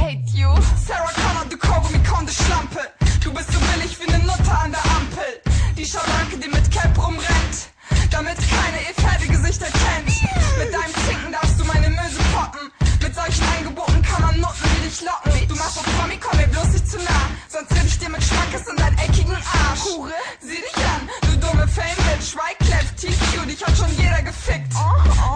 hate you. Sarah Connor, du Kaugummi-Konde Schlampe. Du bist so billig wie ne Nutte an der Ampel. Die Schabracke, die mit Cap rumrennt, damit keine ihr Pferdegesicht erkennt. Mit deinem Zinken darfst du meine Möse poppen. Mit solchen Angeboten kann man Nutten wie dich locken. Du machst auf Promi, komm mir bloß nicht zu nah, sonst red ich dir mit Schmackes in deinen eckigen Arsch. Hure. Sieh dich an, du dumme Fame-Bitch. Wyclef, TQ, dich hat schon jeder gefickt.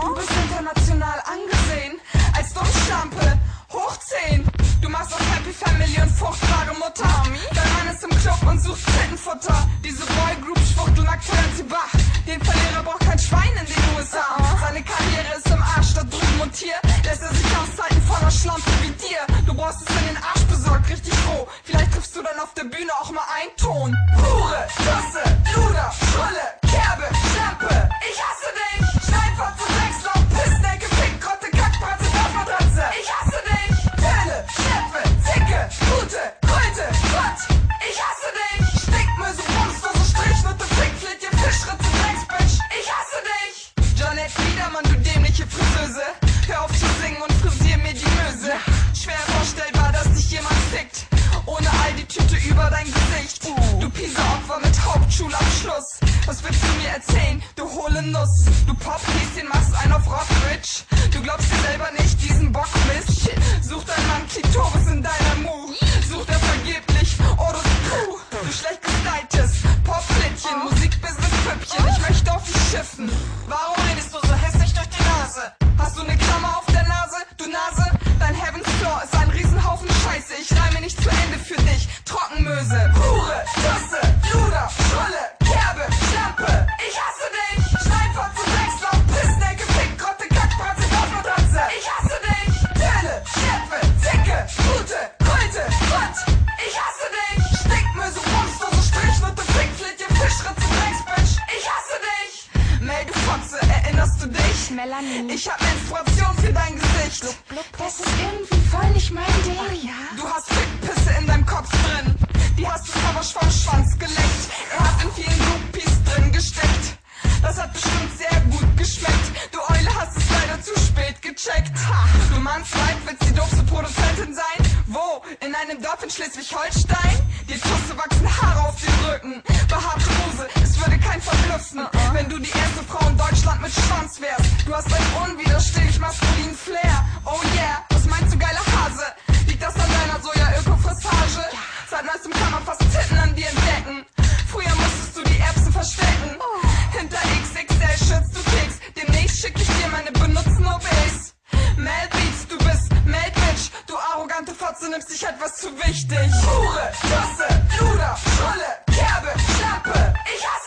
Du bist international angesehen als Dummschlampe. Hoch 10. Du machst auf Happy Family und fruchtbare Mutter. Dein Mann ist im Club und sucht Zittenfutter. Diese Boygroup-Schwuchtel mag sie Bach. Den Verlierer braucht kein Schwein in den USA. Seine Karriere ist im Arsch, da drüben und hier lässt er sich aushalten von einer Schlampe wie dir. Du brauchst es in den Arsch besorgt, richtig roh. Vielleicht triffst du dann auf der Bühne auch mal einen Ton. Hure, Tasse, Luder, Schrulle, Kerbe, Schlampe. Ich hasse dich. Steinfotze, Dreckslauf, Pissnecke, Fick, Krotte, Kackbratze, Dorfmatratze. Ich hasse dich. Töne, Schleppe, Zicke, Gute, Kröte, Gott. Ich hasse dich. Stickmöse, Brumsdose, Strichnutte, Fickflitte, Fischritze, Drecksbitch. Ich hasse dich. Janette Wiedermann, du dämliche Friseuse. Hör auf zu singen und frisier mir die Möse. Schwer vorstellbar, dass dich jemand fickt. Ohne all die Tüte über dein Gesicht. Du Pisa-Opfer mit Hauptschulabschluss. Was willst du mir erzählen, du hohle Nuss? Du Pop-Häschen, machst einen auf Rockbridge. Du glaubst dir selber nicht, diesen Bockmist. Such dein Mann Klitoris in deiner Mu. Sucht er vergeblich, oh du Puh. Du schlecht gestyltes Pop-Flittchen, Musik-Business-Püppchen. Ich möchte auf dich schiffen. Warum redest du so hässlich durch die Nase? Hast du ne Klammer auf der Nase, du Nase? Dein Heaven's Floor ist ein Riesenhaufen Scheiße. Ich reime nicht zu Ende für dich, Trockenmöse. Hure, Tasse, Luder, Schrulle, Kerbe, Schlampe. Ich hasse dich. Steinfotze, Dreckslauf, Pissnecke, Fick, Krotte, Kackbratze, Dorfmatratze. Ich hasse dich. Töne, Schleppe, Zicke, Gute, Kröte, Gott. Ich hasse dich. Stickmöse, Brumsdose, Strichnutte, Fickflitte, Fischritze, Drecksbitch. Ich hasse dich. Mel, du Fotze, erinnerst du dich? Melanie. Ich hab Menstruation für dein Gesicht. Das ist irgendwie voll nicht mein Ding. Ach ja? Du hast Fickpisse in deinem Kopf drin. Die hast du aber vom Schwanz geleckt. Er hat in vielen Groupies drin gesteckt. Das hat bestimmt sehr gut geschmeckt. Du Eule hast es leider zu spät gecheckt. Ha. Du Manns Weib, willst die doofste Produzentin sein? Wo? In einem Dorf in Schleswig-Holstein? Dir Tusse wachsen Haare auf den Rücken. Behaarte Hose, es würde kein verblüffen, wenn du die erste Frau in Deutschland mit Schwanz wärst. Du hast einen unwiderstehlich maskulinen Flair. Oh yeah, was meinst du, geiler Hase? Liegt das an deiner Soja-Öko-Frisage? Seit neuestem kann man fast Titten an dir entdecken. Früher musstest du die Erbsen verstecken. Hinter XXL schützt du Keks. Demnächst schick ich dir meine Benutzen-OBs. Mel Beats, du bist Mel Bitch. Du arrogante Fotze, nimmst dich etwas zu wichtig. Hure, Tasse, Luder, Schrulle, Kerbe, Schlampe. Ich hasse